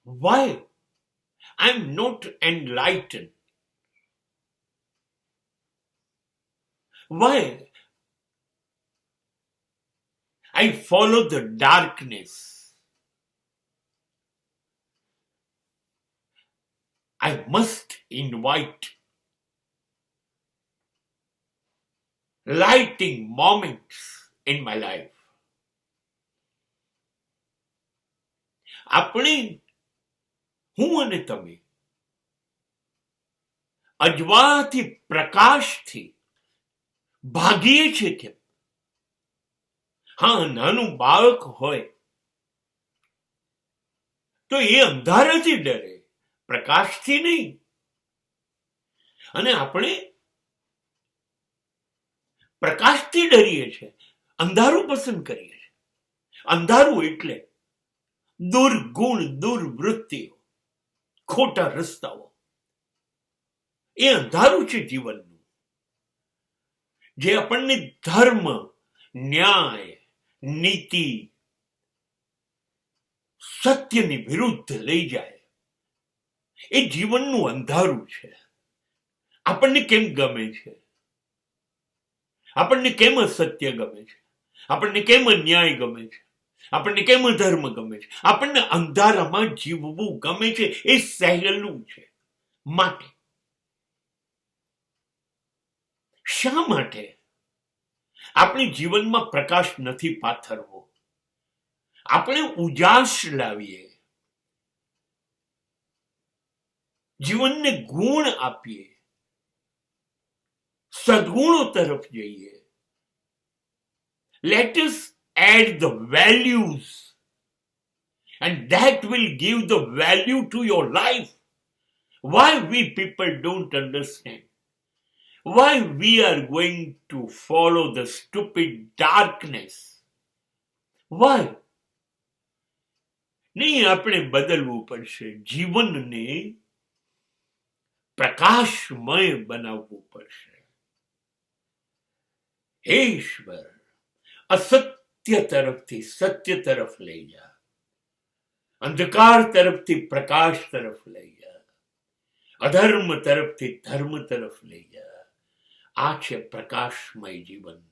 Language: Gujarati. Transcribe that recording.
Why I'm not enlightened? Why I follow the darkness? I must invite lighting moments in my life. આપણે હું અને તમે અજવાળાથી પ્રકાશથી ભાગીએ છીએ કેમ? હા, નાનું બાળક હોય તો એ અંધારાથી ડરે, પ્રકાશથી નહીં. અને આપણે પ્રકાશથી ડરીએ છીએ, અંધારું પસંદ કરીએ છીએ. અંધારું એટલે દુર્ગુણ, દુર્વૃત્તિઓ, ખોટા રસ્તાઓ. એ અંધારું છે જીવનનું, જે આપણને ધર્મ, ન્યાય, નીતિ, સત્યની વિરુદ્ધ લઈ જાય. એ જીવનનું અંધારું છે. આપણને કેમ ગમે છે? આપણને કેમ અસત્ય ગમે છે? આપણને કેમ અન્યાય ગમે છે? આપણને કેમ અધર્મ ગમે છે? આપણને અંધારામાં જીવવું ગમે છે. એ સહેલું છે. માટે શા માટે આપણી જીવનમાં પ્રકાશ નથી પાથરવો? આપણે ઉજાસ લાવીએ, જીવનને ગુણ આપીએ, સદગુણો તરફ જઈએ. Let us add the values, and that will give the value to your life. Why we people don't understand? Why we are going to follow the stupid darkness? Why? નહીં, આપણે બદલવું પડશે. જીવનને પ્રકાશમય બનાવવું પડશે. હે ઈશ્વર, અસત્ય તરફથી સત્ય તરફ લઈ જા, અંધકાર તરફથી પ્રકાશ તરફ લઈ જા, અધર્મ તરફથી ધર્મ તરફ લઈ જા. આ છે પ્રકાશમય જીવન.